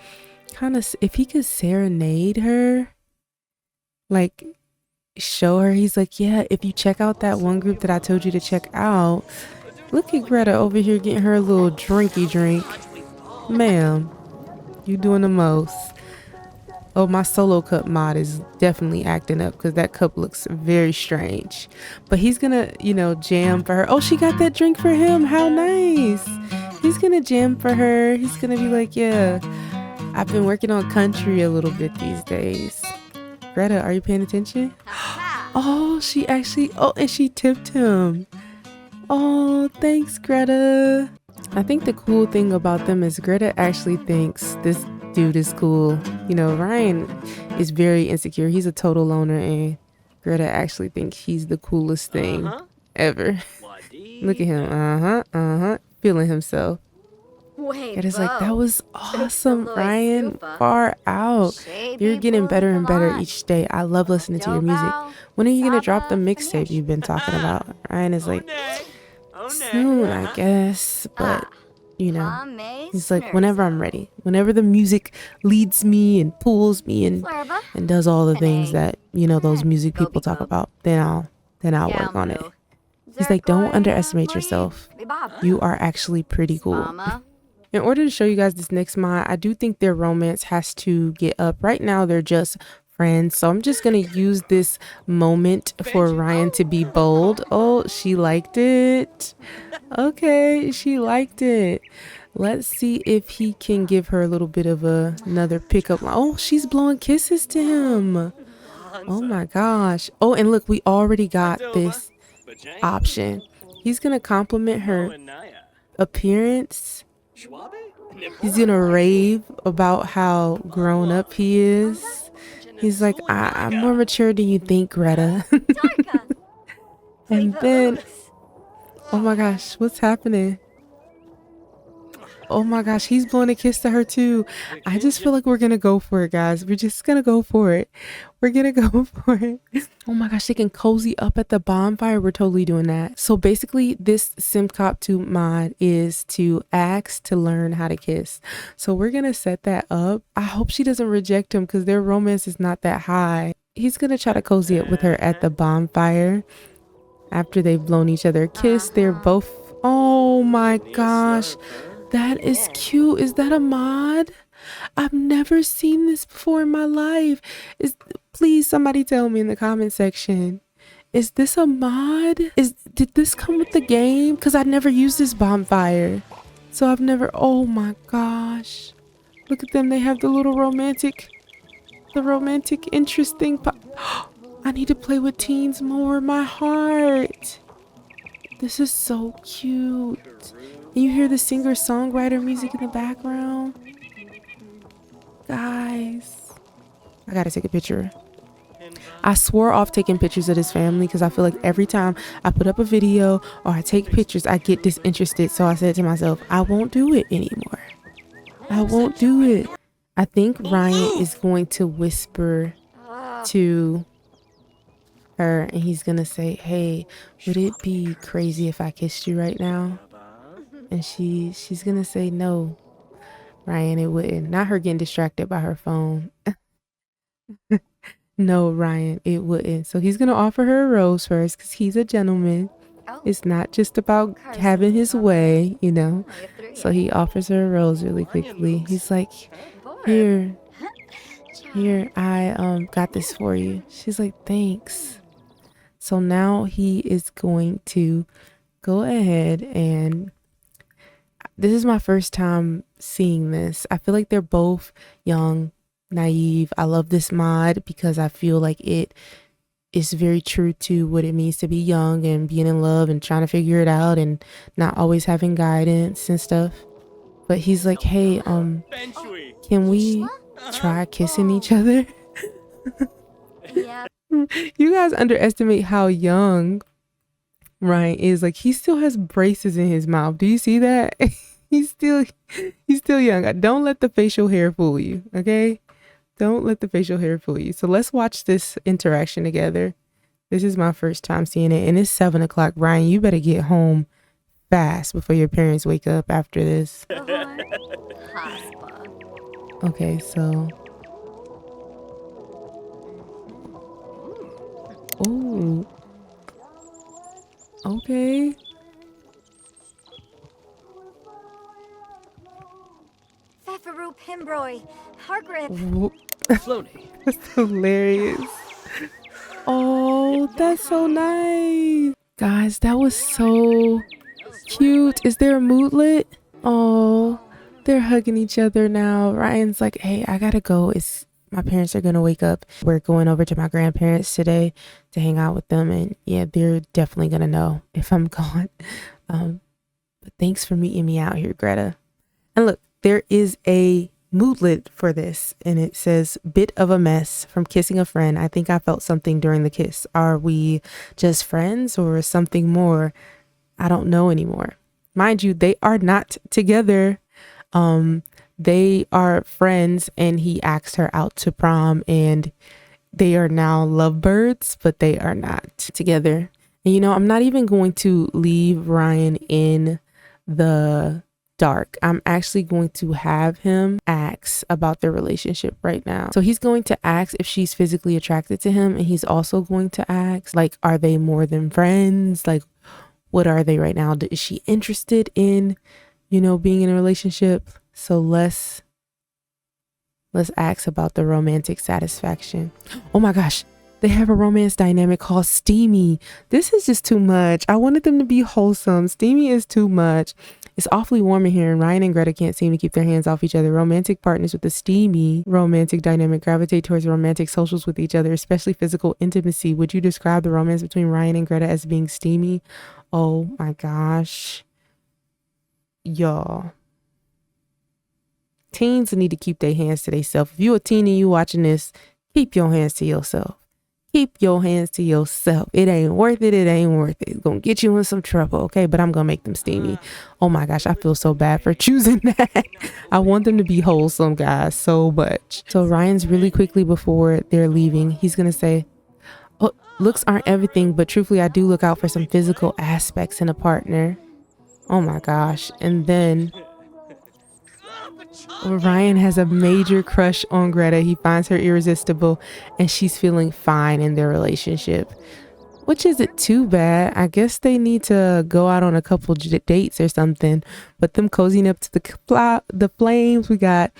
kind of, if he could serenade her, like show her, he's like, yeah, if you check out that one group that I told you to check out. Look at Greta over here getting her a little drinky drink. Ma'am, you doing the most. Oh, my solo cup mod is definitely acting up because that cup looks very strange. But he's gonna, you know, jam for her. Oh, she got that drink for him. How nice. He's gonna jam for her. He's gonna be like, yeah, I've been working on country a little bit these days. Greta, are you paying attention? Oh, she actually, oh, and she tipped him. Oh, thanks, Greta. I think the cool thing about them is Greta actually thinks this dude is cool. You know, Ryan is very insecure. He's a total loner, and Greta actually thinks he's the coolest thing ever. Look at him. Feeling himself. Greta's like, that was awesome, Ryan. Far out. You're getting better and better each day. I love listening to your music. When are you gonna drop the mixtape you've been talking about? Ryan is like, soon, I guess, but you know, he's like, whenever I'm ready, whenever the music leads me and pulls me and does all the things that, you know, those music people talk about, then I'll work on it. He's like, don't underestimate yourself. You are actually pretty cool. In order to show you guys this next mod, I do think their romance has to get up. Right now, they're just friends. So I'm just going to use this moment for Ryan to be bold. Oh, she liked it. Okay, she liked it. Let's see if he can give her a little bit of another pickup. Oh, she's blowing kisses to him. Oh my gosh. Oh, and look, we already got this option. He's going to compliment her appearance. He's going to rave about how grown up he is. He's like, I'm more mature than you think, Greta. And then, oh my gosh, what's happening? Oh my gosh, he's blowing a kiss to her too. I just feel like we're gonna go for it, guys. We're just gonna go for it. We're gonna go for it. Oh my gosh, they can cozy up at the bonfire. We're totally doing that. So basically, this simkatu mod is to ask to learn how to kiss. So we're gonna set that up. I hope she doesn't reject him because their romance is not that high. He's gonna try to cozy up with her at the bonfire. After they've blown each other a kiss, they're both, oh my gosh. That is cute. Is that a mod? I've never seen this before in my life. Please somebody tell me in the comment section. Is this a mod? Did this come with the game? Because I never used this bonfire. So I've never, oh my gosh. Look at them. They have the little romantic interesting. I need to play with teens more. My heart. This is so cute. And you hear the singer-songwriter music in the background. Guys, I gotta take a picture. I swore off taking pictures of this family because I feel like every time I put up a video or I take pictures, I get disinterested. So I said to myself, I won't do it anymore. I won't do it. I think Ryan is going to whisper to her and he's gonna say, hey, would it be crazy if I kissed you right now? And she's gonna say, no, Ryan, it wouldn't. Not her getting distracted by her phone. No, Ryan, it wouldn't. So he's gonna offer her a rose first because he's a gentleman. It's not just about having his way, you know. So he offers her a rose really quickly. He's like, here, I got this for you. She's like, thanks. So now he is going to go ahead and this is my first time seeing this. I feel like they're both young, naive. I love this mod because I feel like it is very true to what it means to be young and being in love and trying to figure it out and not always having guidance and stuff. But he's like, hey, can we try kissing each other? You guys underestimate how young Ryan is. Like, he still has braces in his mouth. Do you see that? he's still young. Don't let the facial hair fool you, okay? Don't let the facial hair fool you. So let's watch this interaction together. This is my first time seeing it, and it's 7 o'clock. Ryan, you better get home fast before your parents wake up after this. Okay, so oh, okay. Fefaru Pimbroy, Hargrip. That's hilarious. Oh, that's so nice. Guys, that was so cute. Is there a moodlet? Oh, they're hugging each other now. Ryan's like, hey, I gotta go. My parents are gonna wake up. We're going over to my grandparents today to hang out with them. And yeah, they're definitely gonna know if I'm gone. But thanks for meeting me out here, Greta. And look, there is a moodlet for this and it says bit of a mess from kissing a friend. I think I felt something during the kiss. Are we just friends or something more? I don't know anymore. Mind you, they are not together. They are friends and he asked her out to prom and they are now lovebirds, but they are not together. And you know, I'm not even going to leave Ryan in the dark. I'm actually going to have him ask about their relationship right now. So he's going to ask if she's physically attracted to him, and he's also going to ask, like, are they more than friends? Like, what are they right now? Is she interested in, you know, being in a relationship? So let's ask about the romantic satisfaction. Oh my gosh, they have a romance dynamic called Steamy. This is just too much. I wanted them to be wholesome. Steamy is too much. It's awfully warm in here and Ryan and Greta can't seem to keep their hands off each other. Romantic partners with the steamy romantic dynamic gravitate towards romantic socials with each other, especially physical intimacy. Would you describe the romance between Ryan and Greta as being steamy? Oh my gosh. Y'all. Teens need to keep their hands to themselves. If you a teen and you watching this, keep your hands to yourself. Keep your hands to yourself. It ain't worth it. It ain't worth it. It's gonna get you in some trouble, okay? But I'm gonna make them steamy. Oh my gosh, I feel so bad for choosing that. I want them to be wholesome, guys, so much. So Ryan's really quickly before they're leaving, he's gonna say, oh, looks aren't everything, but truthfully, I do look out for some physical aspects in a partner. Oh my gosh. And then Ryan has a major crush on Greta. He finds her irresistible and she's feeling fine in their relationship, which isn't too bad. I guess they need to go out on a couple dates or something, but them cozying up to the flames. We got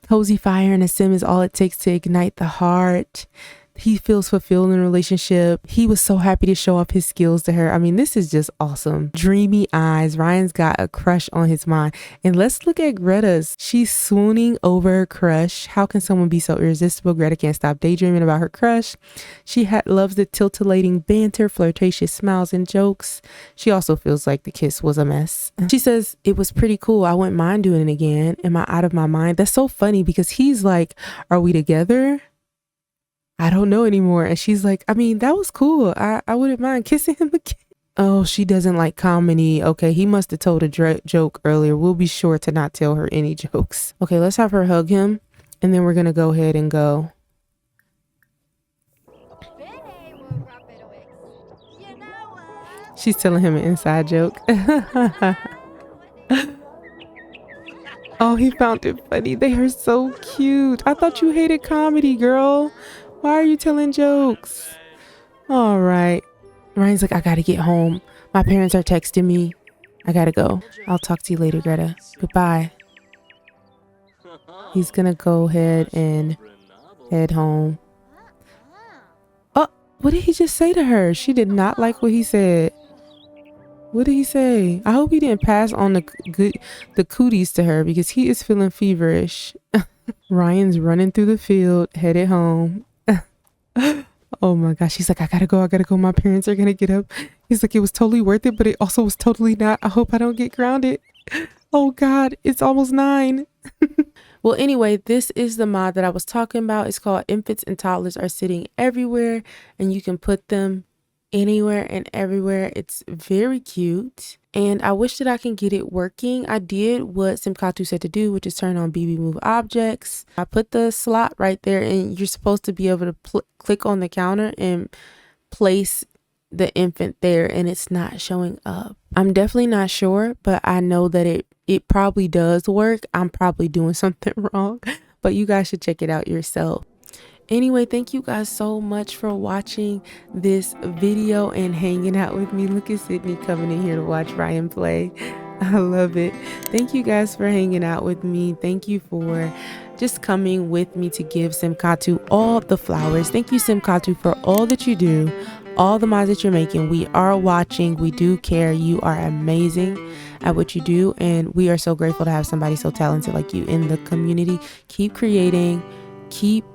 cozy fire and a sim is all it takes to ignite the heart. He feels fulfilled in a relationship. He was so happy to show off his skills to her. I mean, this is just awesome. Dreamy eyes. Ryan's got a crush on his mind. And let's look at Greta's. She's swooning over her crush. How can someone be so irresistible? Greta can't stop daydreaming about her crush. She loves the titillating banter, flirtatious smiles and jokes. She also feels like the kiss was a mess. She says, it was pretty cool. I wouldn't mind doing it again. Am I out of my mind? That's so funny because he's like, are we together? I don't know anymore. And she's like, I mean, that was cool. I wouldn't mind kissing him again. Oh, she doesn't like comedy. Okay, he must have told a joke earlier. We'll be sure to not tell her any jokes. Okay, let's have her hug him. And then we're going to go ahead and go. She's telling him an inside joke. Oh, he found it funny. They are so cute. I thought you hated comedy, girl. Why are you telling jokes? All right. Ryan's like, I gotta get home. My parents are texting me. I gotta go. I'll talk to you later, Greta. Goodbye. He's gonna go ahead and head home. Oh, what did he just say to her? She did not like what he said. What did he say? I hope he didn't pass on the cooties to her because he is feeling feverish. Ryan's running through the field, headed home. Oh my gosh. He's like, I gotta go. My parents are gonna get up. He's like, it was totally worth it, but it also was totally not. I hope I don't get grounded. Oh God, it's almost 9. Well, anyway, this is the mod that I was talking about. It's called Infants and Toddlers Are Sitting Everywhere, and you can put them anywhere and everywhere. It's very cute, and I wish that I can get it working. I did what Simkatu said to do, which is turn on BB Move Objects. I put the slot right there, and you're supposed to be able to click on the counter and place the infant there, and it's not showing up. I'm definitely not sure, but I know that it probably does work. I'm probably doing something wrong, but you guys should check it out yourself. Anyway, thank you guys so much for watching this video and hanging out with me. Look at Sydney coming in here to watch Ryan play. I love it. Thank you guys for hanging out with me. Thank you for just coming with me to give Simkatu all the flowers. Thank you, Simkatu, for all that you do, all the mods that you're making. We are watching. We do care. You are amazing at what you do, and we are so grateful to have somebody so talented like you in the community. Keep creating. Keep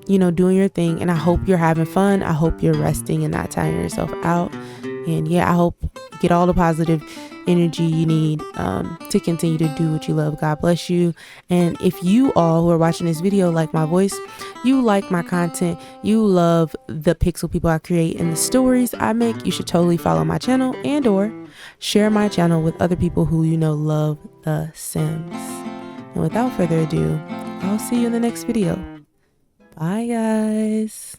doing your thing, and I hope you're having fun. I hope you're resting and not tiring yourself out. And yeah, I hope you get all the positive energy you need to continue to do what you love. God bless you. And if you all who are watching this video like my voice, you like my content, you love the pixel people I create and the stories I make, you should totally follow my channel and or share my channel with other people who love The Sims. And without further ado, I'll see you in the next video. Bye guys.